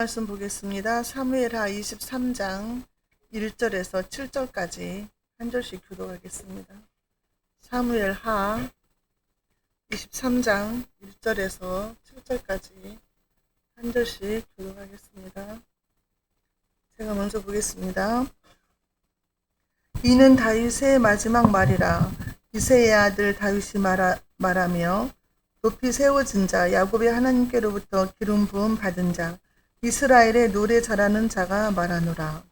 말씀 보겠습니다. 사무엘하 23장 1절에서 7절까지 한 절씩 교독하겠습니다. 사무엘하 23장 1절에서 7절까지 한 절씩 교독하겠습니다. 제가 먼저 보겠습니다. 이는 다윗의 마지막 말이라. 이새의 아들 다윗이 말하며 높이 세워진 자 야곱의 하나님께로부터 기름 부음 받은 자 이스라엘의 노래 잘하는 자가 말하노라.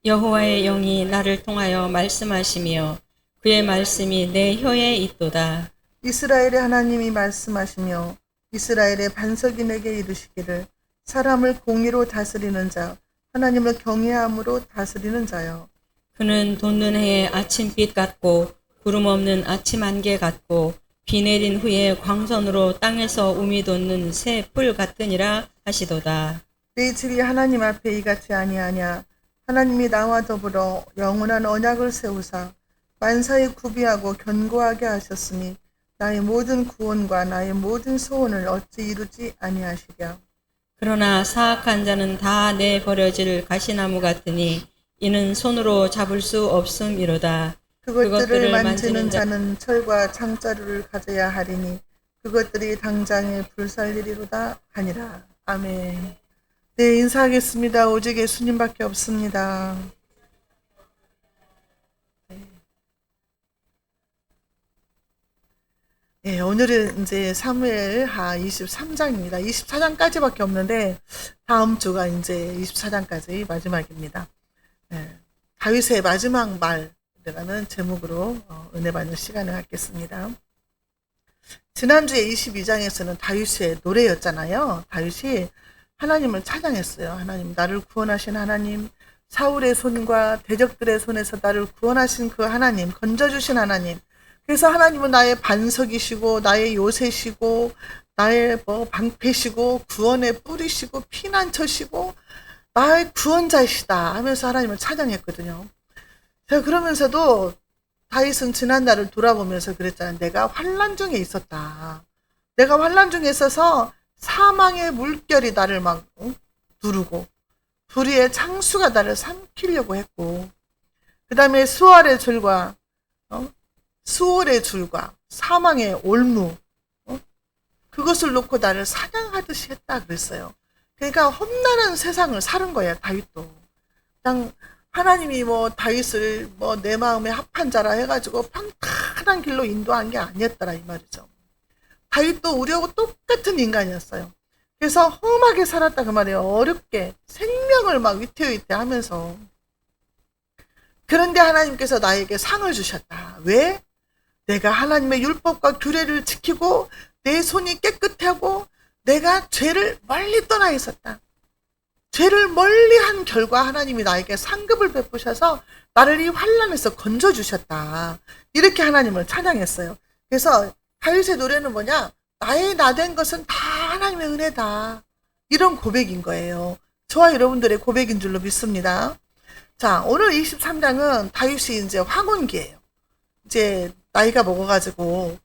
여호와의 영이 나를 통하여 말씀하시며 그의 말씀이 내 혀에 있도다. 이스라엘의 하나님이 말씀하시며 이스라엘의 반석이 내게 이르시기를 사람을 공의로 다스리는 자 하나님을 경외함으로 다스리는 자여. 그는 돋는 해의 아침빛 같고 구름 없는 아침 안개 같고 비 내린 후에 광선으로 땅에서 우미 돋는 새 뿔 같으니라 하시도다. 내 집이 하나님 앞에 이같이 아니하냐. 하나님이 나와 더불어 영원한 언약을 세우사 만사에 구비하고 견고하게 하셨으니 나의 모든 구원과 나의 모든 소원을 어찌 이루지 아니하시랴. 그러나 사악한 자는 다 내버려질 가시나무 같으니 이는 손으로 잡을 수 없음이로다. 그것들을 만지는 자는 철과 창자루를 가져야 하리니 그것들이 당장에 불살리리로다 하니라. 아멘. 네, 인사하겠습니다. 오직 예수님밖에 없습니다. 네, 오늘은 이제 사무엘하 23장입니다. 24장까지밖에 없는데 다음 주가 이제 24장까지 마지막입니다. 네, 다윗의 마지막 말이라는 제목으로 은혜 받는 시간을 갖겠습니다. 지난주에 22장에서는 다윗의 노래였잖아요. 다윗이 하나님을 찬양했어요. 하나님, 나를 구원하신 하나님, 사울의 손과 대적들의 손에서 나를 구원하신 그 하나님, 건져주신 하나님. 그래서 하나님은 나의 반석이시고 나의 요새시고 나의 방패시고 구원의 뿌리시고 피난처시고 나의 구원자이시다 하면서 하나님을 찬양했거든요. 제가 그러면서도 다윗은 지난날을 돌아보면서 그랬잖아요. 내가 환난 중에 있었다. 내가 환난 중에 있어서 사망의 물결이 나를 막 누르고 불의의 창수가 나를 삼키려고 했고 그 다음에 수월의 줄과 사망의 올무 그것을 놓고 나를 사냥하듯이 했다 그랬어요. 그러니까 험난한 세상을 사는 거예요. 다윗도 그냥 하나님이 다윗을 내 마음에 합한 자라 해가지고 평탄한 길로 인도한 게 아니었더라 이 말이죠. 다윗도 우리하고 똑같은 인간이었어요. 그래서 험하게 살았다 그 말이에요. 어렵게 생명을 막 위태위태하면서. 그런데 하나님께서 나에게 상을 주셨다. 왜? 내가 하나님의 율법과 규례를 지키고 내 손이 깨끗하고 내가 죄를 멀리 떠나 있었다. 죄를 멀리 한 결과 하나님이 나에게 상급을 베푸셔서 나를 이 환난에서 건져주셨다. 이렇게 하나님을 찬양했어요. 그래서 다윗의 노래는 뭐냐? 나의 나된 것은 다 하나님의 은혜다. 이런 고백인 거예요. 저와 여러분들의 고백인 줄로 믿습니다. 자, 오늘 23장은 다윗이 이제 황혼기예요. 이제 나이가 먹어가지고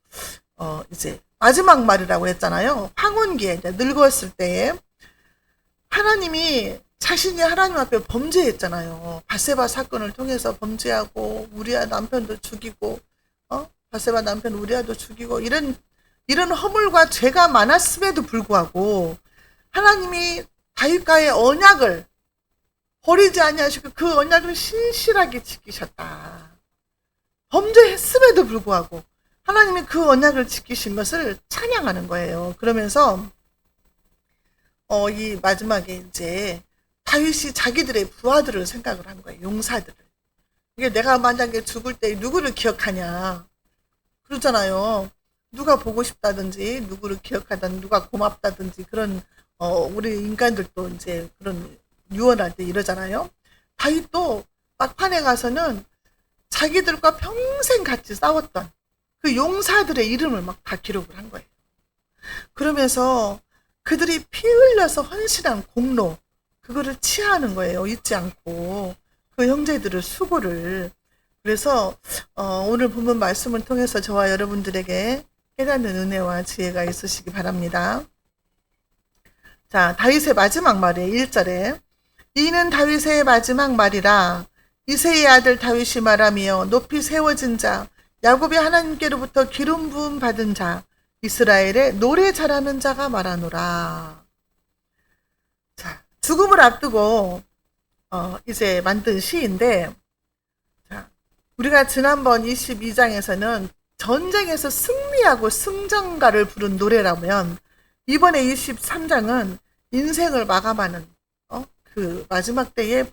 이제 마지막 말이라고 했잖아요. 황혼기에 이제 늙었을 때에 하나님이 자신이 하나님 앞에 범죄했잖아요. 밧세바 사건을 통해서 범죄하고 우리아 남편도 죽이고 밧세바 남편 우리아도 죽이고 이런 허물과 죄가 많았음에도 불구하고 하나님이 다윗과의 언약을 버리지 아니하시고 그 언약을 신실하게 지키셨다. 범죄했음에도 불구하고 하나님이 그 언약을 지키신 것을 찬양하는 거예요. 그러면서 이 마지막에 이제 다윗이 자기들의 부하들을 생각을 한 거예요. 용사들을. 이게 내가 만약에 죽을 때 누구를 기억하냐 그러잖아요. 누가 보고 싶다든지 누구를 기억하다든지 누가 고맙다든지 그런 우리 인간들도 이제 그런 유언할 때 이러잖아요. 다윗도 막판에 가서는 자기들과 평생 같이 싸웠던 그 용사들의 이름을 막 다 기록을 한 거예요. 그러면서 그들이 피 흘려서 헌신한 공로 그거를 치하하는 거예요. 잊지 않고 그 형제들의 수고를. 그래서 오늘 본문 말씀을 통해서 저와 여러분들에게 깨닫는 은혜와 지혜가 있으시기 바랍니다. 자, 다윗의 마지막 말이에요. 1절에 이는 다윗의 마지막 말이라. 이새의 아들 다윗이 말하며 높이 세워진 자, 야곱의 하나님께로부터 기름 부음 받은 자, 이스라엘의 노래 잘하는 자가 말하노라. 자, 죽음을 앞두고 이제 만든 시인데, 자, 우리가 지난번 22장에서는 전쟁에서 승리하고 승전가를 부른 노래라면, 이번에 23장은 인생을 마감하는 그 마지막 때에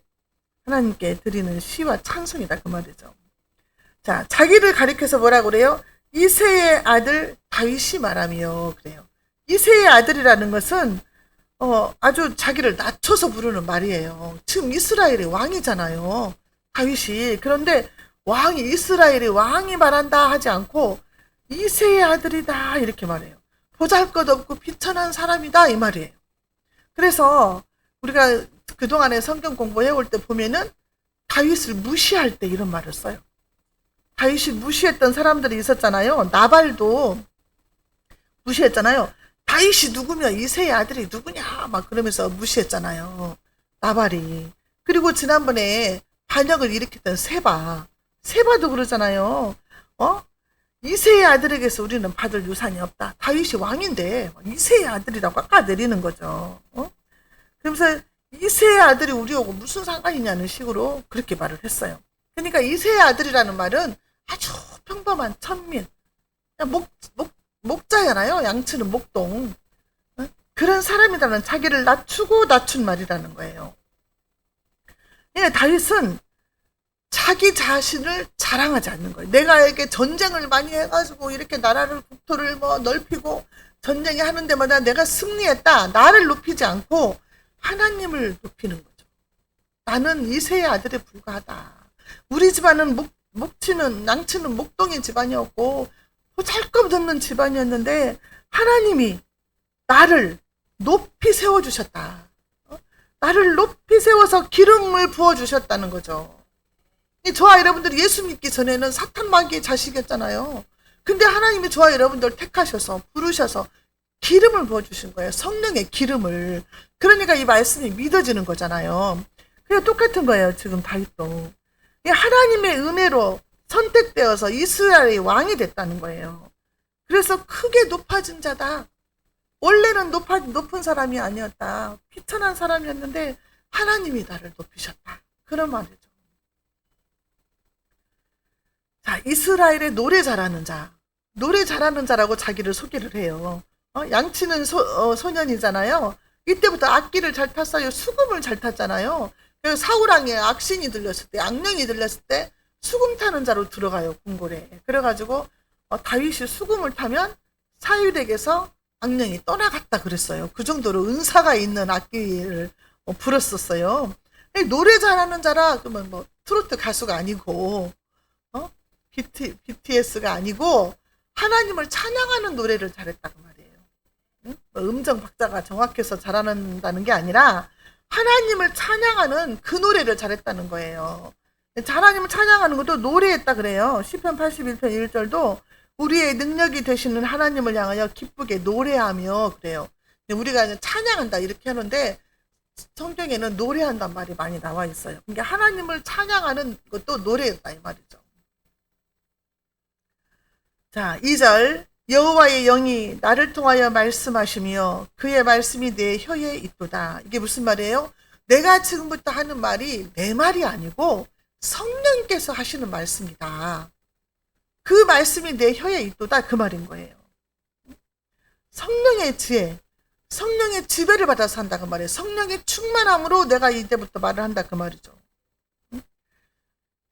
하나님께 드리는 시와 찬송이다 그 말이죠. 자, 자기를 가리켜서 뭐라고 그래요? 이새의 아들 다윗이 말하며 그래요. 이새의 아들이라는 것은 아주 자기를 낮춰서 부르는 말이에요. 지금 이스라엘의 왕이잖아요, 다윗이. 그런데 이스라엘의 왕이 말한다 하지 않고 이새의 아들이다 이렇게 말해요. 보잘것없고 비천한 사람이다 이 말이에요. 그래서 우리가 그동안에 성경 공부해올 때 보면은 다윗을 무시할 때 이런 말을 써요. 다윗이 무시했던 사람들이 있었잖아요. 나발도 무시했잖아요. 다윗이 누구며 이새의 아들이 누구냐 막 그러면서 무시했잖아요, 나발이. 그리고 지난번에 반역을 일으켰던 세바도 그러잖아요. 이새의 아들에게서 우리는 받을 유산이 없다. 다윗이 왕인데 이새의 아들이라고 깎아내리는 거죠. 그러면서 이새의 아들이 우리하고 무슨 상관이냐는 식으로 그렇게 말을 했어요. 그러니까 이새의 아들이라는 말은 아주 평범한 천민, 그냥 목자잖아요. 양치는 목동. 그런 사람이라는, 자기를 낮춘 말이라는 거예요. 그러니까 다윗은 자기 자신을 자랑하지 않는 거예요. 내가 이렇게 전쟁을 많이 해가지고 이렇게 나라를 국토를 넓히고 전쟁이 하는 데마다 내가 승리했다. 나를 높이지 않고 하나님을 높이는 거죠. 나는 이새의 아들에 불과하다. 우리 집안은 양치는 목동의 집안이었고 보잘것없는 집안이었는데 하나님이 나를 높이 세워주셨다. 나를 높이 세워서 기름을 부어주셨다는 거죠. 저와 여러분들이 예수 믿기 전에는 사탄 마귀의 자식이었잖아요. 근데 하나님이 저와 여러분들 택하셔서 부르셔서 기름을 부어주신 거예요. 성령의 기름을. 그러니까 이 말씀이 믿어지는 거잖아요. 그냥 똑같은 거예요. 지금 다윗도 하나님의 은혜로 선택되어서 이스라엘의 왕이 됐다는 거예요. 그래서 크게 높아진 자다. 원래는 높은 사람이 아니었다. 비천한 사람이었는데 하나님이 나를 높이셨다. 그런 말이죠. 자, 이스라엘의 노래 잘하는 자라고 자기를 소개를 해요. 양치는 소년이잖아요. 이때부터 악기를 잘 탔어요. 수금을 잘 탔잖아요. 그래서 사울왕의 악신이 들렸을 때, 악령이 들렸을 때 수금 타는 자로 들어가요, 궁궐에. 그래가지고 다윗이 수금을 타면 사울에게서 악령이 떠나갔다 그랬어요. 그 정도로 은사가 있는 악기를 불었었어요. 노래 잘하는 자라 그러면 트로트 가수가 아니고 BTS가 아니고 하나님을 찬양하는 노래를 잘했다고 말이에요. 음정 박자가 정확해서 잘한다는 게 아니라 하나님을 찬양하는 그 노래를 잘했다는 거예요. 하나님을 찬양하는 것도 노래했다 그래요. 시편 81편 1절도 우리의 능력이 되시는 하나님을 향하여 기쁘게 노래하며 그래요. 우리가 찬양한다 이렇게 하는데 성경에는 노래한단 말이 많이 나와 있어요. 그러니까 하나님을 찬양하는 것도 노래였다 이 말이죠. 자, 2절 여호와의 영이 나를 통하여 말씀하시며 그의 말씀이 내 혀에 있도다. 이게 무슨 말이에요? 내가 지금부터 하는 말이 내 말이 아니고 성령께서 하시는 말씀이다. 그 말씀이 내 혀에 있도다 그 말인 거예요. 성령의 지혜, 성령의 지배를 받아서 한다 그 말이에요. 성령의 충만함으로 내가 이제부터 말을 한다 그 말이죠.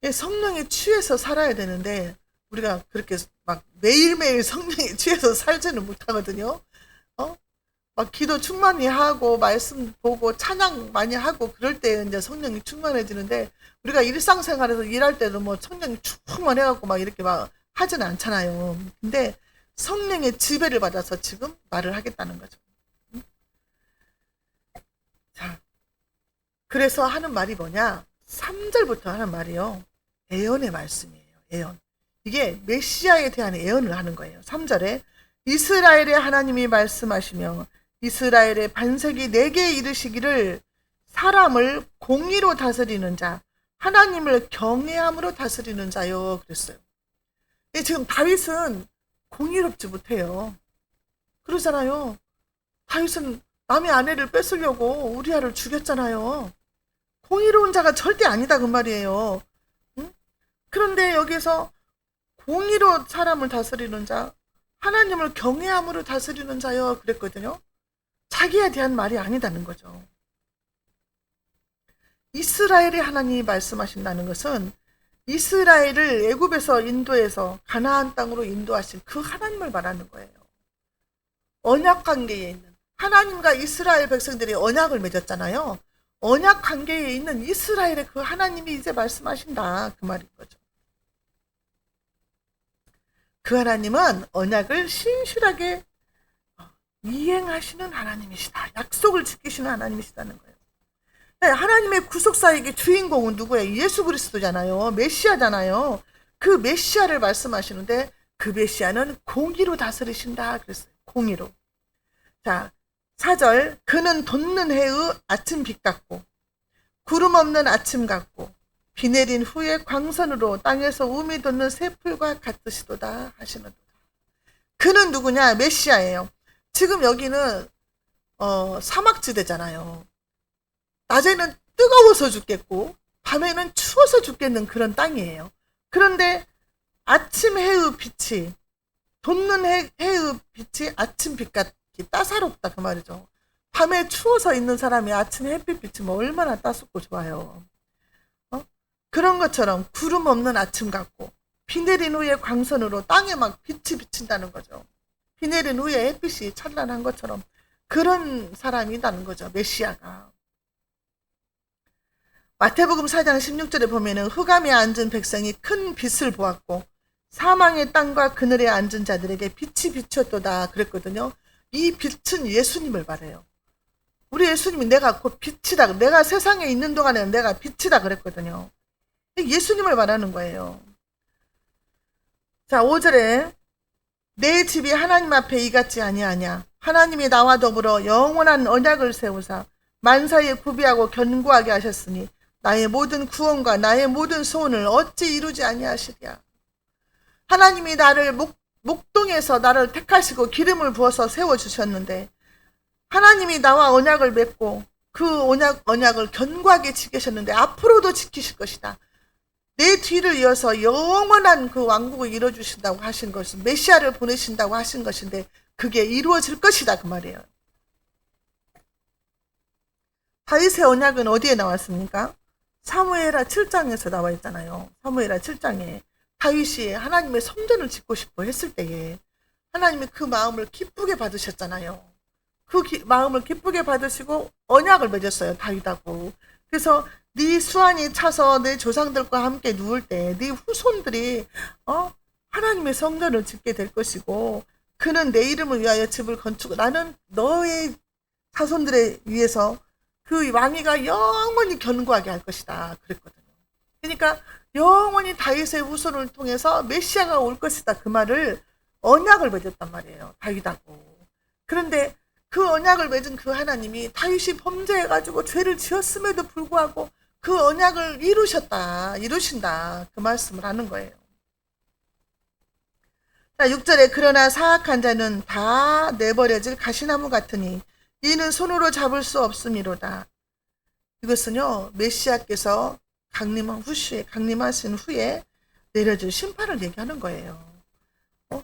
성령에 취해서 살아야 되는데 우리가 그렇게 막 매일매일 성령에 취해서 살지는 못하거든요. 막 기도 충만히 하고 말씀 보고 찬양 많이 하고 그럴 때 이제 성령이 충만해지는데 우리가 일상생활에서 일할 때도 성령이 충만해갖고 막 이렇게 막 하지는 않잖아요. 근데 성령의 지배를 받아서 지금 말을 하겠다는 거죠. 자, 그래서 하는 말이 뭐냐? 3절부터 하는 말이요. 예언의 말씀이에요. 예언. 이게 메시아에 대한 예언을 하는 거예요. 3절에 이스라엘의 하나님이 말씀하시며 이스라엘의 반세기 4개에 이르시기를 사람을 공의로 다스리는 자, 하나님을 경외함으로 다스리는 자요 그랬어요. 지금 다윗은 공의롭지 못해요. 그러잖아요. 다윗은 남의 아내를 뺏으려고 우리아를 죽였잖아요. 공의로운 자가 절대 아니다 그 말이에요. 응? 그런데 여기서 공의로 사람을 다스리는 자, 하나님을 경외함으로 다스리는 자요 그랬거든요. 자기에 대한 말이 아니다는 거죠. 이스라엘의 하나님이 말씀하신다는 것은 이스라엘을 애굽에서 인도해서 가나안 땅으로 인도하신 그 하나님을 말하는 거예요. 언약 관계에 있는 하나님과 이스라엘 백성들이 언약을 맺었잖아요. 언약 관계에 있는 이스라엘의 그 하나님이 이제 말씀하신다 그 말인 거죠. 그 하나님은 언약을 신실하게 이행하시는 하나님이시다. 약속을 지키시는 하나님이시다는 거예요. 하나님의 구속사역의 주인공은 누구예요? 예수 그리스도잖아요. 메시아잖아요. 그 메시아를 말씀하시는데 그 메시아는 공의로 다스리신다 그랬어요. 공의로. 자, 4절 그는 돋는 해의 아침 빛 같고 구름 없는 아침 같고 비 내린 후에 광선으로 땅에서 우미 돋는 새풀과 같으시도다 하시는도다. 그는 누구냐? 메시아예요. 지금 여기는 사막지대잖아요. 낮에는 뜨거워서 죽겠고 밤에는 추워서 죽겠는 그런 땅이에요. 그런데 아침 해의 빛이 돋는 해의 빛이 아침 빛같이 따사롭다 그 말이죠. 밤에 추워서 있는 사람이 아침 햇빛 비치면 얼마나 따숩고 좋아요. 그런 것처럼 구름 없는 아침 같고 비 내린 후에 광선으로 땅에 막 빛이 비친다는 거죠. 비 내린 후에 햇빛이 찬란한 것처럼 그런 사람이라는 거죠. 메시아가. 마태복음 4장 16절에 보면은 흑암에 앉은 백성이 큰 빛을 보았고 사망의 땅과 그늘에 앉은 자들에게 빛이 비쳤도다 그랬거든요. 이 빛은 예수님을 말해요. 우리 예수님이 내가 곧 빛이다. 내가 세상에 있는 동안에는 내가 빛이다 그랬거든요. 예수님을 말하는 거예요. 자, 5절에 내 집이 하나님 앞에 이같지 아니하냐. 하나님이 나와 더불어 영원한 언약을 세우사 만사에 구비하고 견고하게 하셨으니 나의 모든 구원과 나의 모든 소원을 어찌 이루지 아니하시랴. 하나님이 나를 목동에서 나를 택하시고 기름을 부어서 세워주셨는데 하나님이 나와 언약을 맺고 그 언약을 견고하게 지키셨는데 앞으로도 지키실 것이다. 내 뒤를 이어서 영원한 그 왕국을 이루어주신다고 하신 것은 메시아를 보내신다고 하신 것인데 그게 이루어질 것이다 그 말이에요. 다윗의 언약은 어디에 나왔습니까? 사무엘하 7장에서 나와 있잖아요. 사무엘하 7장에 다윗이 하나님의 성전을 짓고 싶어 했을 때에 하나님이 그 마음을 기쁘게 받으셨잖아요. 그 마음을 기쁘게 받으시고 언약을 맺었어요. 다윗하고. 그래서 네 수완이 차서 내 조상들과 함께 누울 때 네 후손들이 하나님의 성전을 짓게 될 것이고 그는 내 이름을 위하여 집을 건축 나는 너의 자손들에 위해서 그 왕위가 영원히 견고하게 할 것이다 그랬거든요. 그러니까 영원히 다윗의 후손을 통해서 메시아가 올 것이다 그 말을 언약을 맺었단 말이에요. 다윗하고. 그런데 그 언약을 맺은 그 하나님이 다윗이 범죄해가지고 죄를 지었음에도 불구하고 그 언약을 이루신다 그 말씀을 하는 거예요. 자, 6절에 그러나 사악한 자는 다 내버려질 가시나무 같으니 이는 손으로 잡을 수 없음이로다. 이것은요 메시아께서 강림하신 후에 내려질 심판을 얘기하는 거예요.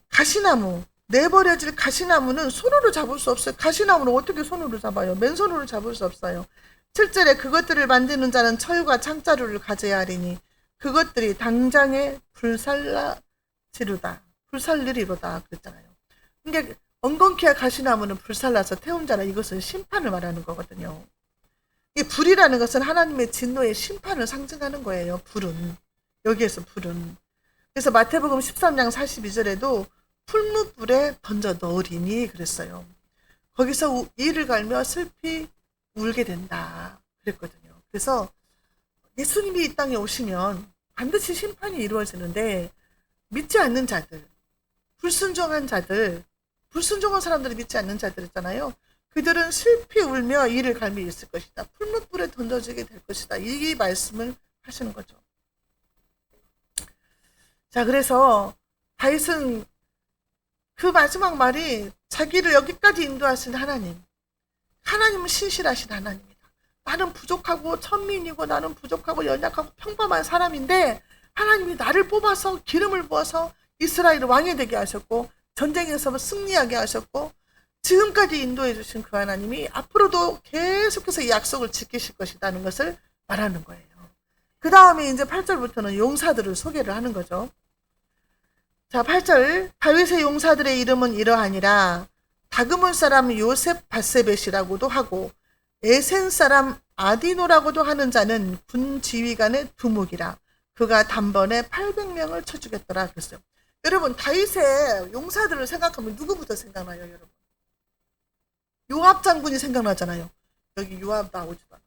가시나무 내버려질 가시나무는 손으로 잡을 수 없어요. 가시나무는 어떻게 손으로 잡아요? 맨손으로 잡을 수 없어요. 7절에 그것들을 만드는 자는 철과 창자루를 가져야 하리니 그것들이 당장에 불살리리로다 그랬잖아요. 그러니까 엉겅퀴와 가시나무는 불살라서 태운자라 이것은 심판을 말하는 거거든요. 이 불이라는 것은 하나님의 진노의 심판을 상징하는 거예요. 불은. 여기에서 불은. 그래서 마태복음 13장 42절에도 풀무불에 던져 넣으리니 그랬어요. 거기서 이를 갈며 슬피 울게 된다 그랬거든요. 그래서 예수님이 이 땅에 오시면 반드시 심판이 이루어지는데 믿지 않는 자들, 불순종한 사람들이 믿지 않는 자들 있잖아요. 그들은 슬피 울며 이를 갈미 있을 것이다. 풀무불에 던져지게 될 것이다. 이 말씀을 하시는 거죠. 자, 그래서 다윗은 그 마지막 말이 자기를 여기까지 인도하신 하나님. 하나님은 신실하신 하나님이다. 나는 부족하고 천민이고 나는 부족하고 연약하고 평범한 사람인데 하나님이 나를 뽑아서 기름을 부어서 이스라엘을 왕이 되게 하셨고 전쟁에서 승리하게 하셨고 지금까지 인도해 주신 그 하나님이 앞으로도 계속해서 이 약속을 지키실 것이라는 것을 말하는 거예요. 그 다음에 이제 8절부터는 용사들을 소개를 하는 거죠. 자, 8절. 다윗의 용사들의 이름은 이러하니라. 다그몬 사람 요셉 바세벳이라고도 하고 에센 사람 아디노라고도 하는 자는 군 지휘관의 두목이라. 그가 단번에 800명을 쳐 죽였더라 그랬어요. 여러분, 다윗의 용사들을 생각하면 누구부터 생각나요, 여러분? 요압 장군이 생각나잖아요. 여기 요압 나오지도 않아요.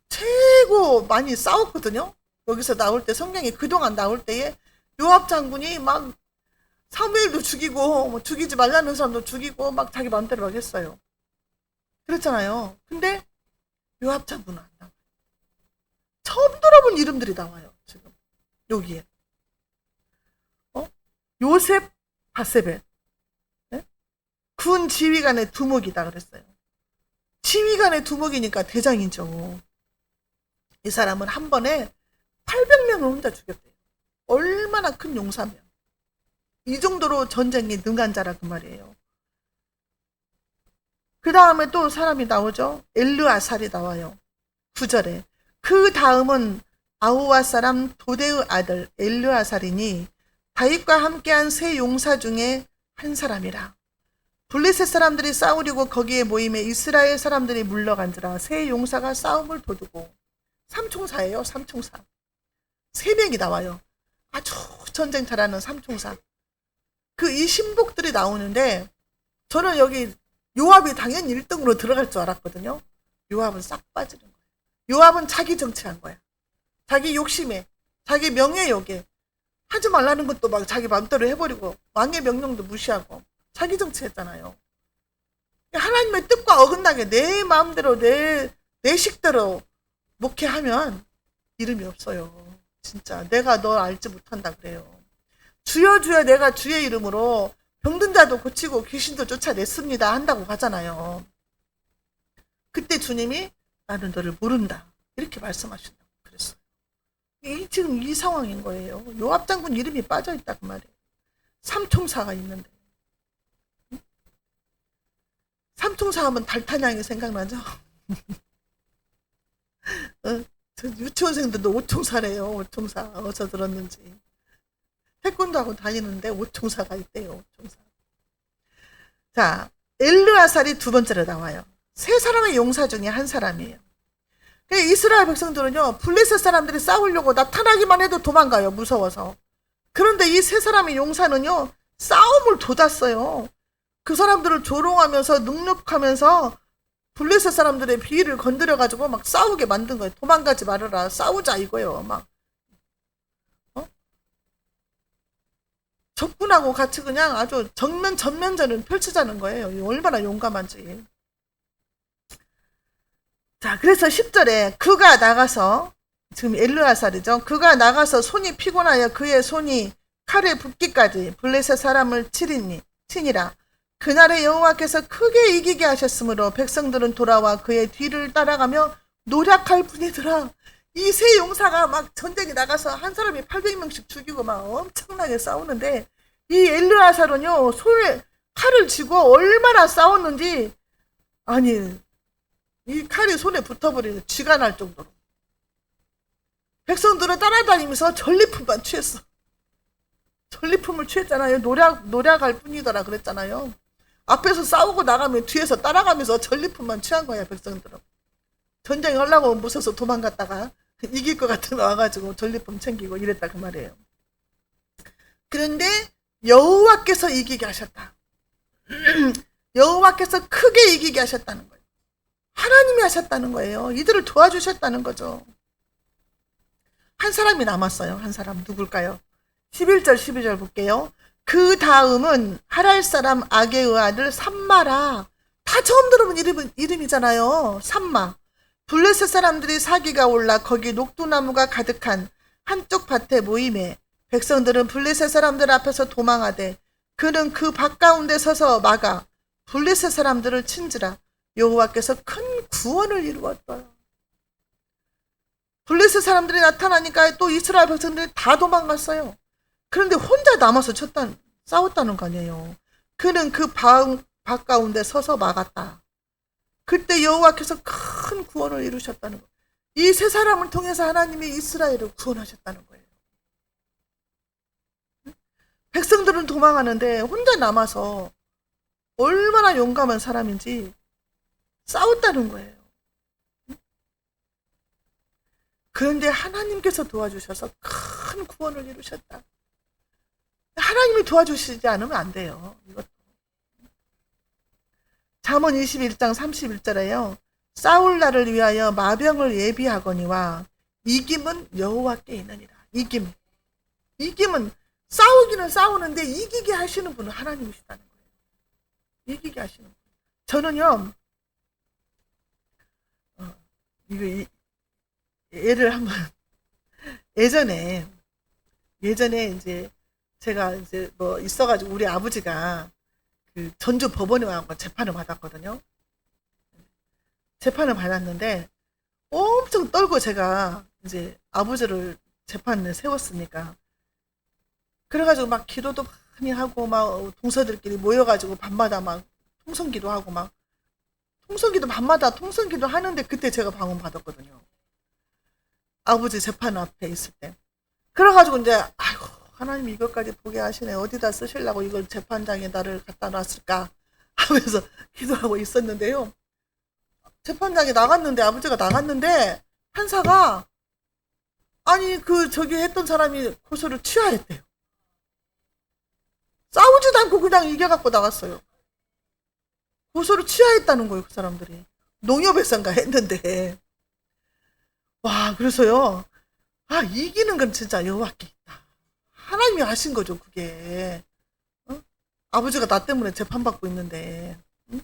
최고 많이 싸웠거든요. 여기서 나올 때, 성경이 그동안 나올 때에 요압 장군이 막 사무엘도 죽이고 뭐 죽이지 말라는 사람도 죽이고 막 자기 마음대로 막 했어요. 그랬잖아요. 근데 요압 장군은 안 나와요. 처음 들어본 이름들이 나와요. 지금 여기에 요셉 바세벳, 네? 군 지휘관의 두목이다 그랬어요. 지휘관의 두목이니까 대장이죠. 이 사람은 한 번에 800명을 혼자 죽였대요. 얼마나 큰 용사면. 이 정도로 전쟁에 능한 자라 그 말이에요. 그 다음에 또 사람이 나오죠. 엘르아살이 나와요. 9절에. 그 다음은 아우와 사람 도데의 아들 엘르아살이니 다윗과 함께한 세 용사 중에 한 사람이라. 블레셋 사람들이 싸우려고 거기에 모임에 이스라엘 사람들이 물러간지라. 세 용사가 싸움을 도두고. 삼총사예요. 삼총사. 3명이 나와요. 아주 전쟁 잘하는 삼총사. 그 이 신복들이 나오는데 저는 여기 요압이 당연히 1등으로 들어갈 줄 알았거든요. 요압은 싹 빠지는 거예요. 요압은 자기 정치한 거야. 자기 욕심에, 자기 명예욕에 하지 말라는 것도 막 자기 마음대로 해버리고 왕의 명령도 무시하고 자기 정치했잖아요. 하나님의 뜻과 어긋나게 내 마음대로 내 식대로 목회하면 이름이 없어요. 진짜 내가 널 알지 못한다 그래요. 주여 주여 내가 주의 이름으로 병든 자도 고치고 귀신도 쫓아냈습니다 한다고 하잖아요. 그때 주님이 나는 너를 모른다 이렇게 말씀하신다고 그랬어요. 지금 이 상황인 거예요. 요압 장군 이름이 빠져있다 그 말이에요. 삼총사가 있는데. 삼총사 하면 달타냥이 생각나죠? 유치원생들도 오총사래요. 오총사 어디서 들었는지. 태권도하고 다니는데 오총사가 있대요. 오총사. 자, 엘르아살이 두 번째로 나와요. 세 사람의 용사 중에 한 사람이에요. 이스라엘 백성들은요, 블레셋 사람들이 싸우려고 나타나기만 해도 도망가요. 무서워서. 그런데 이 세 사람의 용사는요, 싸움을 돋았어요. 그 사람들을 조롱하면서 능력하면서 블레셋 사람들의 비위를 건드려가지고 막 싸우게 만든 거예요. 도망가지 말아라. 싸우자 이거예요. 막. 적군하고 같이 그냥 아주 전면전을 펼치자는 거예요. 얼마나 용감한지. 자, 그래서 10절에 그가 나가서, 지금 엘르아살이죠. 그가 나가서 손이 피곤하여 그의 손이 칼에 붓기까지 블레셋 사람을 치니라. 그날에 여호와께서 크게 이기게 하셨으므로 백성들은 돌아와 그의 뒤를 따라가며 노략할 뿐이더라. 이 세 용사가 막 전쟁에 나가서 한 사람이 800명씩 죽이고 막 엄청나게 싸우는데 이 엘르아살은요 손에 칼을 쥐고 얼마나 싸웠는지 아니 이 칼이 손에 붙어버리는 쥐가 날 정도로 백성들을 따라다니면서 전리품만 취했어. 전리품을 취했잖아요. 노략할 뿐이더라 그랬잖아요. 앞에서 싸우고 나가면 뒤에서 따라가면서 전리품만 취한 거야. 백성들은 전쟁 하려고 무서워서 도망갔다가 이길 것 같으면 와가지고 전리품 챙기고 이랬다 그 말이에요. 그런데 여호와께서 이기게 하셨다. 여호와께서 크게 이기게 하셨다는 거예요. 하나님이 하셨다는 거예요. 이들을 도와주셨다는 거죠. 한 사람이 남았어요. 한 사람 누굴까요? 11절 12절 볼게요. 그 다음은 하랄 사람 아게의 아들 삼마라. 다 처음 들어본 이름이잖아요. 삼마. 블레셋 사람들이 사기가 올라 거기 녹두나무가 가득한 한쪽 밭에 모임에 백성들은 블레셋 사람들 앞에서 도망하되 그는 그 밭 가운데 서서 막아 블레셋 사람들을 친지라. 여호와께서 큰 구원을 이루었더라. 블레셋 사람들이 나타나니까 또 이스라엘 백성들이 다 도망갔어요. 그런데 혼자 남아서 싸웠다는 거 아니에요. 그는 그 밭 가운데 서서 막았다. 그때 여호와께서 큰 구원을 이루셨다는 거예요. 이 세 사람을 통해서 하나님이 이스라엘을 구원하셨다는 거예요. 백성들은 도망하는데 혼자 남아서 얼마나 용감한 사람인지 싸웠다는 거예요. 그런데 하나님께서 도와주셔서 큰 구원을 이루셨다. 하나님이 도와주시지 않으면 안 돼요. 이것도. 잠언 21장 31절에요. 싸울 날을 위하여 마병을 예비하거니와 이김은 여호와께 있느니라. 이김은 싸우기는 싸우는데 이기게 하시는 분은 하나님이시다는 거예요. 이기게 하시는 분. 저는요, 예를 한번, 예전에 이제 제가 이제 뭐 있어가지고 우리 아버지가 그 전주 법원에 와서 재판을 받았거든요. 재판을 받았는데 엄청 떨고 제가 이제 아버지를 재판에 세웠으니까 그래가지고 막 기도도 많이 하고 막 동서들끼리 모여가지고 밤마다 막 통성기도 하고 막 밤마다 통성기도 하는데 그때 제가 방문 받았거든요. 아버지 재판 앞에 있을 때. 그래가지고 이제 아이고 하나님 이것까지 보게 하시네. 어디다 쓰시려고 이걸 재판장에 나를 갖다 놨을까 하면서 기도하고 있었는데요. 재판장에 아버지가 나갔는데 판사가 아니 저기 했던 사람이 고소를 취하했대요. 싸우지도 않고 그냥 이겨갖고 나갔어요. 고소를 취하했다는 거예요. 그 사람들이. 농협에선가 했는데. 와, 그래서요. 아, 이기는 건 진짜 여호와께 있다. 하나님이 하신 거죠, 그게. 어? 아버지가 나 때문에 재판받고 있는데. 응?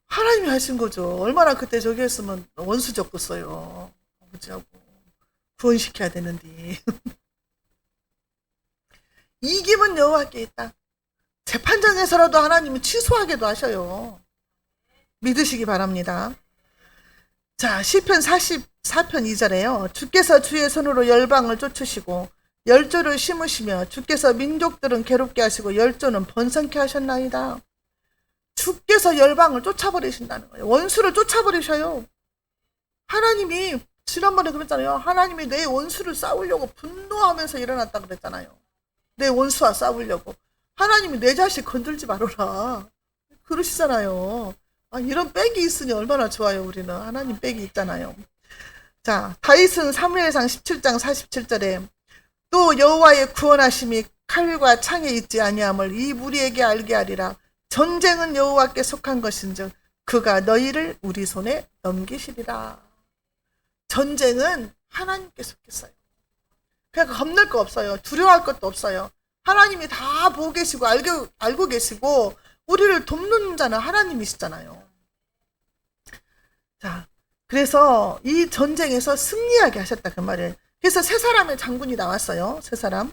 하나님이 하신 거죠. 얼마나 그때 저기 했으면 원수 적었어요. 아버지하고. 구원시켜야 되는데. 이김은 여호와께 있다. 재판장에서라도 하나님은 취소하게도 하셔요. 믿으시기 바랍니다. 자, 시편 44편 2절에요. 주께서 주의 손으로 열방을 쫓으시고 열조를 심으시며 주께서 민족들은 괴롭게 하시고 열조는 번성케 하셨나이다. 주께서 열방을 쫓아버리신다는 거예요. 원수를 쫓아버리셔요. 하나님이 지난번에 그랬잖아요. 하나님이 내 원수를 싸우려고 분노하면서 일어났다 그랬잖아요. 내 원수와 싸우려고. 하나님이 내 자식 건들지 말아라. 그러시잖아요. 아, 이런 백이 있으니 얼마나 좋아요. 우리는 하나님 백이 있잖아요. 자, 다윗은 사무엘상 17장 47절에 또 여호와의 구원하심이 칼과 창에 있지 아니함을 이 무리에게 알게 하리라. 전쟁은 여호와께 속한 것인즉 그가 너희를 우리 손에 넘기시리라. 전쟁은 하나님께 속했어요. 그러니까 겁낼 거 없어요. 두려워할 것도 없어요. 하나님이 다 보고 계시고 알고 계시고 우리를 돕는 자는 하나님이시잖아요. 자, 그래서 이 전쟁에서 승리하게 하셨다 그 말이에요. 그래서 세 사람의 장군이 나왔어요. 세 사람.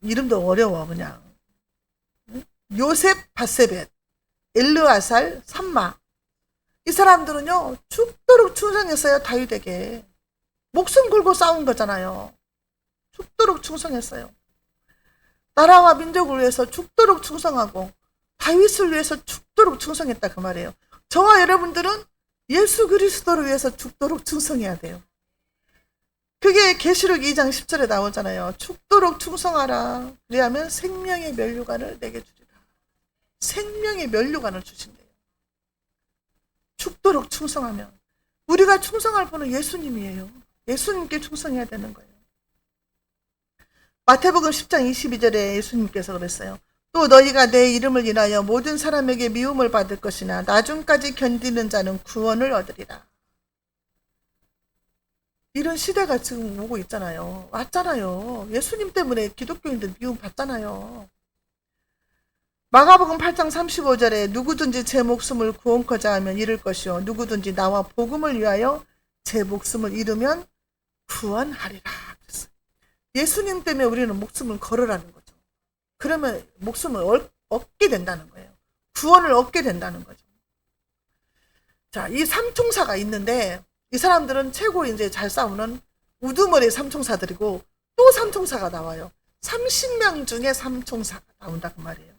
이름도 어려워 그냥. 요셉, 바세벳, 엘르아살, 삼마. 이 사람들은요 죽도록 충성했어요. 다윗에게. 목숨 걸고 싸운 거잖아요. 죽도록 충성했어요. 나라와 민족을 위해서 죽도록 충성하고 다윗을 위해서 죽도록 충성했다 그 말이에요. 저와 여러분들은 예수 그리스도를 위해서 죽도록 충성해야 돼요. 그게 계시록 2장 10절에 나오잖아요. 죽도록 충성하라. 그리하면 생명의 면류관을 내게 주리라. 생명의 면류관을 주신대요. 죽도록 충성하면. 우리가 충성할 분은 예수님이에요. 예수님께 충성해야 되는 거예요. 마태복음 10장 22절에 예수님께서 그랬어요. 또 너희가 내 이름을 인하여 모든 사람에게 미움을 받을 것이나 나중까지 견디는 자는 구원을 얻으리라. 이런 시대가 지금 오고 있잖아요. 왔잖아요. 예수님 때문에 기독교인들 미움 받잖아요. 마가복음 8장 35절에 누구든지 제 목숨을 구원코자 하면 잃을 것이요 누구든지 나와 복음을 위하여 제 목숨을 잃으면 구원하리라. 그랬어요. 예수님 때문에 우리는 목숨을 걸으라는 거죠. 그러면 목숨을 얻게 된다는 거예요. 구원을 얻게 된다는 거죠. 자, 이 삼총사가 있는데 이 사람들은 최고 이제 잘 싸우는 우두머리 삼총사들이고 또 삼총사가 나와요. 30명 중에 삼총사가 나온다 그 말이에요.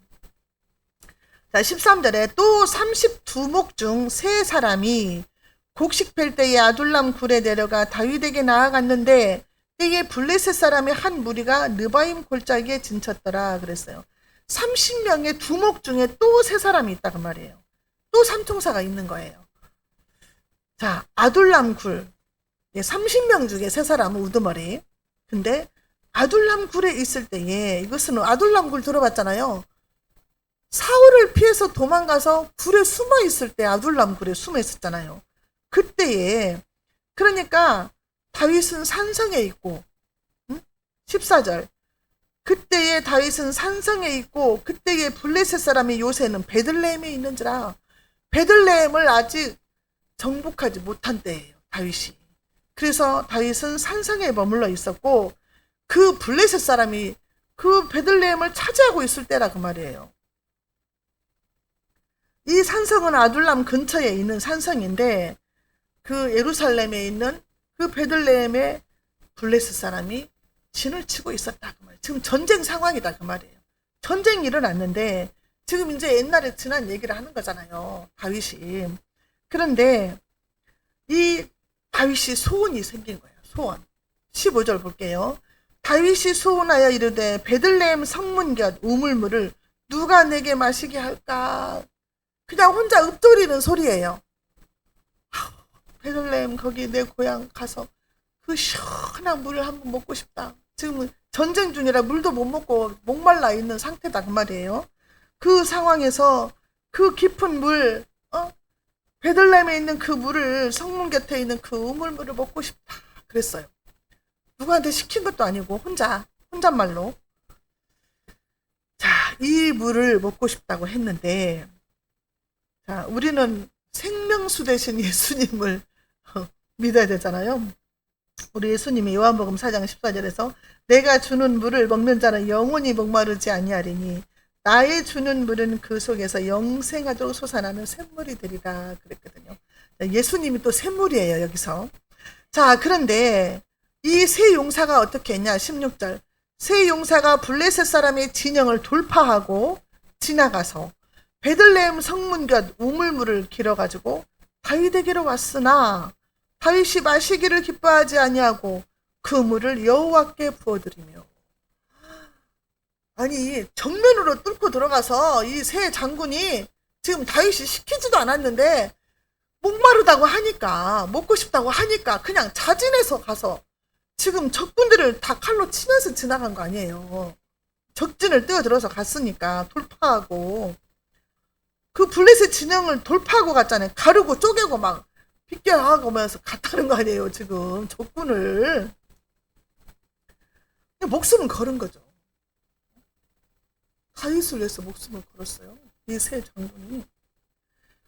자, 13절에 또 32목 중 3사람이 곡식 팰 때에 아둘람 굴에 내려가 다윗에게 나아갔는데 때에 블레셋 사람의 한 무리가 르바임 골짜기에 진쳤더라 그랬어요. 30명의 두목 중에 또 3사람이 있다 그 말이에요. 또 삼총사가 있는 거예요. 자, 아둘람 굴 30명 중에 3사람은 우두머리. 근데 아둘람 굴에 있을 때에 이것은 아둘람 굴 들어봤잖아요. 사울을 피해서 도망가서 굴에 숨어 있을 때 아둘람 굴에 숨어 있었잖아요. 그때에 그러니까 다윗은 산성에 있고 14절 그때에 다윗은 산성에 있고 그때에 블레셋 사람이 요새는 베들레헴에 있는지라 베들레헴을 아직 정복하지 못한 때예요. 다윗이. 그래서 다윗은 산성에 머물러 있었고 그 블레셋 사람이 그 베들레헴을 차지하고 있을 때라 그 말이에요. 이 산성은 아둘람 근처에 있는 산성인데 그 예루살렘에 있는 그 베들레헴의 블레셋 사람이 진을 치고 있었다 그 말이에요. 지금 전쟁 상황이다 그 말이에요. 전쟁이 일어났는데 지금 이제 옛날에 지난 얘기를 하는 거잖아요. 다윗이. 그런데 이 다윗이 소원이 생긴 거예요. 소원. 15절 볼게요. 다윗이 소원하여 이르되 베들레헴 성문곁 우물물을 누가 내게 마시게 할까? 그냥 혼자 읊조리는 소리예요. 베들레헴 거기 내 고향 가서 그 시원한 물을 한번 먹고 싶다. 지금 전쟁 중이라 물도 못 먹고 목말라 있는 상태다 그 말이에요. 그 상황에서 그 깊은 물 베들레헴에 있는 그 물을 성문 곁에 있는 그 우물물을 먹고 싶다 그랬어요. 누구한테 시킨 것도 아니고 혼잣말로. 자, 이 물을 먹고 싶다고 했는데 자, 우리는 생명수 대신 예수님을 믿어야 되잖아요. 우리 예수님이 요한복음 4장 14절에서 내가 주는 물을 먹는 자는 영원히 목마르지 아니하리니 나의 주는 물은 그 속에서 영생하도록 솟아나는 샘물이 되리라 그랬거든요. 예수님이 또 샘물이에요 여기서. 자, 그런데 이 세 용사가 어떻게 했냐 16절 세 용사가 블레셋 사람의 진영을 돌파하고 지나가서 베들레헴 성문 곁 우물물을 길어가지고 다윗에게로 왔으나 다윗이 마시기를 기뻐하지 아니하고 그 물을 여호와께 부어드리며. 아니 정면으로 뚫고 들어가서 이 세 장군이 지금 다윗이 시키지도 않았는데 목마르다고 하니까 먹고 싶다고 하니까 그냥 자진해서 가서 지금 적군들을 다 칼로 치면서 지나간 거 아니에요. 적진을 뛰어들어서 갔으니까 돌파하고 그 블레셋 진영을 돌파하고 갔잖아요. 가르고 쪼개고 막 빗겨하고 오면서 갔다는 거 아니에요. 지금 적군을. 목숨을 걸은 거죠. 다윗을 위해서 목숨을 걸었어요. 이 세 장군이.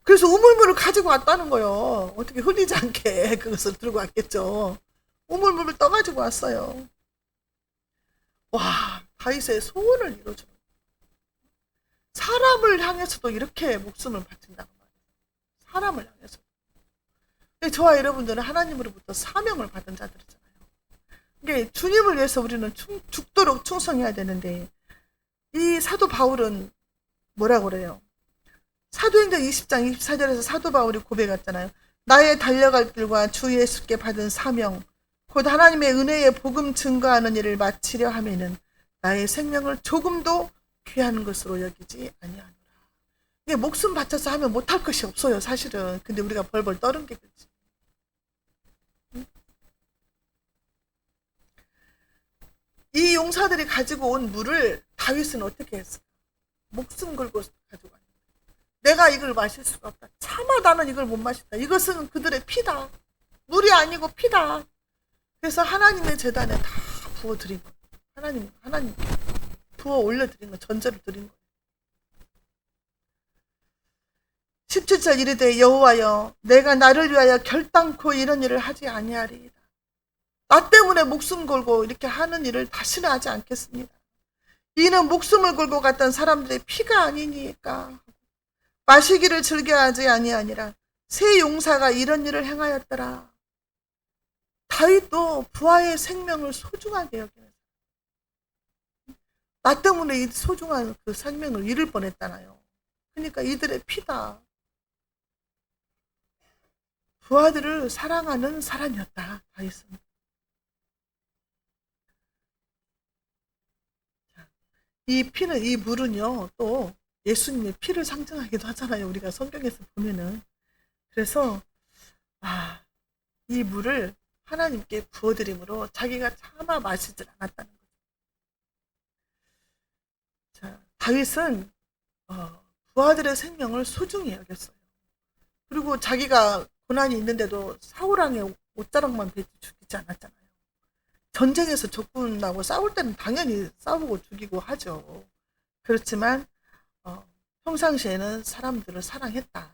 그래서 우물물을 가지고 왔다는 거예요. 어떻게 흘리지 않게 그것을 들고 왔겠죠. 우물물을 떠가지고 왔어요. 와, 다윗의 소원을 이루어주는 사람을 향해서도 이렇게 목숨을 바친다는 말이에요. 사람을 향해서. 저와 여러분들은 하나님으로부터 사명을 받은 자들이잖아요. 이게 주님을 위해서 우리는 죽도록 충성해야 되는데 이 사도 바울은 뭐라고 그래요? 사도행전 20장 24절에서 사도 바울이 고백했잖아요. 나의 달려갈 길과 주 예수께 받은 사명 곧 하나님의 은혜의 복음 증거하는 일을 마치려 하면은 나의 생명을 조금도 귀한 것으로 여기지 아니하노라. 이게 목숨 바쳐서 하면 못할 것이 없어요 사실은. 근데 우리가 벌벌 떠는 게 그렇지. 이 용사들이 가지고 온 물을 다윗은 어떻게 했을까? 목숨 걸고 가지고 왔는데 내가 이걸 마실 수가 없다. 차마 나는 이걸 못 마신다. 이것은 그들의 피다. 물이 아니고 피다. 그래서 하나님의 제단에 다 부어드린 거예요. 하나님께 부어 올려드린 거, 전제로 드린 거예요. 17절 이르되 여호와여 내가 나를 위하여 결단코 이런 일을 하지 아니하리이다. 나 때문에 목숨 걸고 이렇게 하는 일을 다시는 하지 않겠습니다. 이는 목숨을 걸고 갔던 사람들의 피가 아니니까. 마시기를 즐겨하지 아니하니라. 새 용사가 이런 일을 행하였더라. 다윗도 부하의 생명을 소중하게 여기는, 나 때문에 이 소중한 그 생명을 잃을 뻔했잖아요. 그러니까 이들의 피다. 부하들을 사랑하는 사람이었다, 다윗은. 이 피는, 이 물은요, 또 예수님의 피를 상징하기도 하잖아요. 우리가 성경에서 보면은. 그래서 이 물을 하나님께 부어드림으로 자기가 차마 마시질 않았다는 거죠. 자, 다윗은 부하들의 생명을 소중히 여겼어요. 그리고 자기가 고난이 있는데도 사울왕의 옷자락만 베지 죽이지 않았잖아요. 전쟁에서 적군하고 싸울 때는 당연히 싸우고 죽이고 하죠. 그렇지만 평상시에는 사람들을 사랑했다.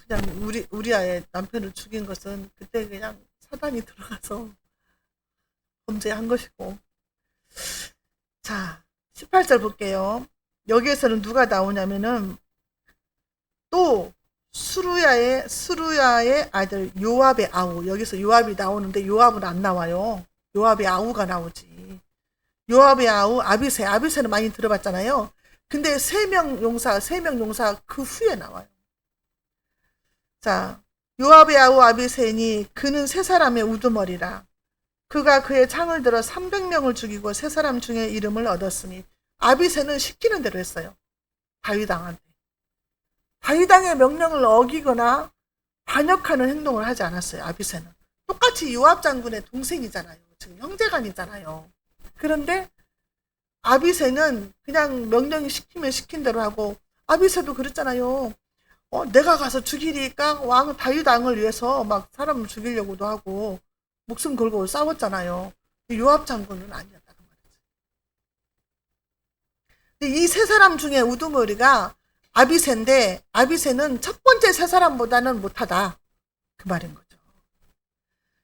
그냥 우리아의 남편을 죽인 것은 그때 그냥 사단이 들어가서 범죄한 것이고. 자, 18절 볼게요. 여기에서는 누가 나오냐면은 또 스루야의 아들 요압의 아우. 여기서 요압이 나오는데 요압은 안 나와요. 요압의 아우가 나오지. 요압의 아우 아비새는 많이 들어봤잖아요. 근데 세 명 용사 그 후에 나와요. 자, 요압의 아우 아비새니 그는 세 사람의 우두머리라. 그가 그의 창을 들어 300명을 죽이고 세 사람 중에 이름을 얻었으니. 아비새는 시키는 대로 했어요. 다윗왕한테. 다윗왕의 명령을 어기거나 반역하는 행동을 하지 않았어요. 아비새는. 똑같이 요압 장군의 동생이잖아요. 지금 형제간이잖아요. 그런데 아비새는 그냥 명령이 시키면 시킨 대로 하고, 아비새도 그랬잖아요. 내가 가서 죽이니까 다윗 왕을 위해서 막 사람을 죽이려고도 하고 목숨 걸고 싸웠잖아요. 요압 장군은 아니었다는 말이지. 근데 이 세 사람 중에 우두머리가 아비새인데, 아비새는 첫 번째 세 사람보다는 못하다, 그 말인 거죠.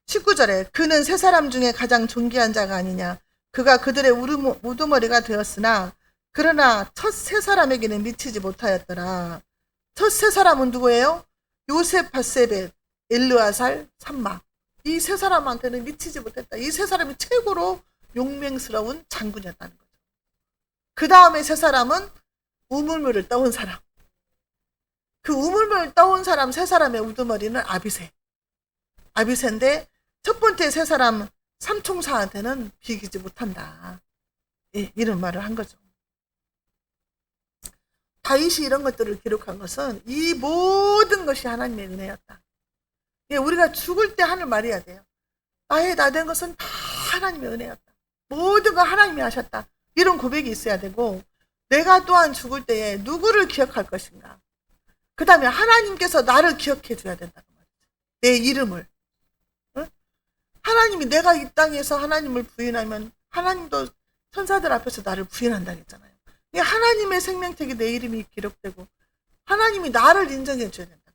19절에 그는 세 사람 중에 가장 존귀한 자가 아니냐. 그가 그들의 우두머리가 되었으나 그러나 첫 세 사람에게는 미치지 못하였더라. 첫 세 사람은 누구예요? 요셉, 바세벳, 엘르아살, 삼마. 이 세 사람한테는 미치지 못했다. 이 세 사람이 최고로 용맹스러운 장군이었다는 거죠. 그 다음에 세 사람은 우물물을 떠온 사람. 그 우물물을 떠온 사람 세 사람의 우두머리는 아비새인데 첫 번째 세 사람 삼총사한테는 비기지 못한다. 예, 이런 말을 한 거죠. 다윗이 이런 것들을 기록한 것은 이 모든 것이 하나님의 은혜였다. 예, 우리가 죽을 때 하는 말이어야 돼요. 나의 나 된 것은 다 하나님의 은혜였다. 모든 거 하나님이 하셨다. 이런 고백이 있어야 되고, 내가 또한 죽을 때에 누구를 기억할 것인가. 그 다음에 하나님께서 나를 기억해 줘야 된다는 말이죠. 내 이름을. 응? 하나님이, 내가 이 땅에서 하나님을 부인하면 하나님도 천사들 앞에서 나를 부인한다고 했잖아요. 하나님의 생명책에 내 이름이 기록되고 하나님이 나를 인정해 줘야 된다.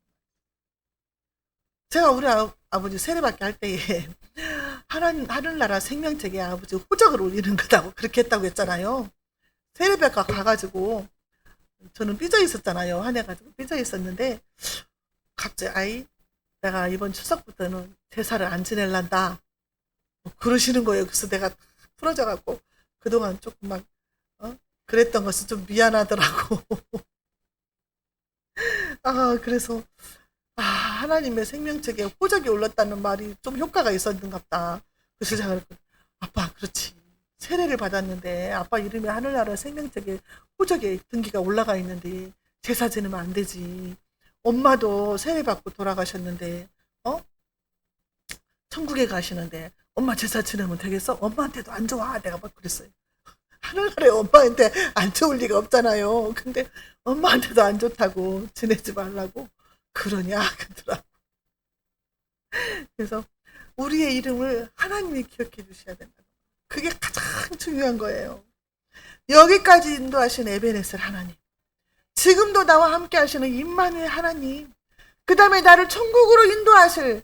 제가 우리 아버지 세례받기 할 때에 하늘나라 생명책에 아버지 호적을 올리는 거다고 그렇게 했다고 했잖아요. 세례받고 가가지고 저는 삐져 있었잖아요. 한해가지고 삐져 있었는데 갑자기 내가 이번 추석부터는 제사를 안 지낼란다 그러시는 거예요. 그래서 내가 풀어져갖고 그동안 조금 막 그랬던 것이 좀 미안하더라고. 그래서 하나님의 생명책에 호적이 올랐다는 말이 좀 효과가 있었는갑다. 그래서 제가 아빠 그렇지. 세례를 받았는데 아빠 이름이 하늘나라 생명책에 호적에 등기가 올라가 있는데 제사 지내면 안 되지. 엄마도 세례 받고 돌아가셨는데 천국에 가시는데 엄마 제사 지내면 되겠어? 엄마한테도 안 좋아. 내가 막 그랬어요. 하늘나라에 엄마한테 안 좋을 리가 없잖아요. 근데 엄마한테도 안 좋다고 지내지 말라고 그러냐 그러더라고. 그래서 우리의 이름을 하나님이 기억해 주셔야 된다. 그게 가장 중요한 거예요. 여기까지 인도하신 에베네셀 하나님, 지금도 나와 함께 하시는 임마누엘 하나님, 그 다음에 나를 천국으로 인도하실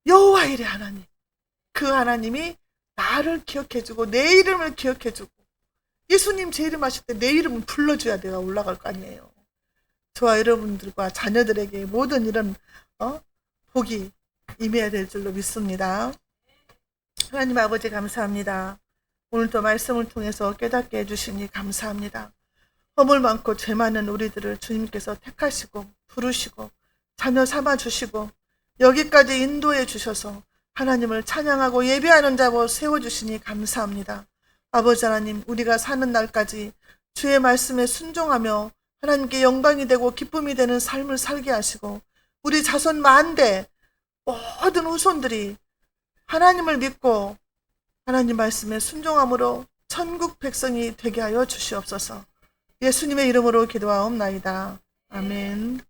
여호와일의 하나님, 그 하나님이 나를 기억해주고 내 이름을 기억해주고, 예수님 제 이름 하실 때 내 이름은 불러줘야 내가 올라갈 거 아니에요. 저와 여러분들과 자녀들에게 모든 이런 복이 임해야 될 줄로 믿습니다. 하나님 아버지 감사합니다. 오늘도 말씀을 통해서 깨닫게 해주시니 감사합니다. 허물 많고 죄 많은 우리들을 주님께서 택하시고 부르시고 자녀 삼아주시고 여기까지 인도해 주셔서 하나님을 찬양하고 예배하는 자로 세워주시니 감사합니다. 아버지 하나님, 우리가 사는 날까지 주의 말씀에 순종하며 하나님께 영광이 되고 기쁨이 되는 삶을 살게 하시고, 우리 자손 만대 모든 후손들이 하나님을 믿고 하나님 말씀에 순종함으로 천국 백성이 되게 하여 주시옵소서. 예수님의 이름으로 기도하옵나이다. 아멘.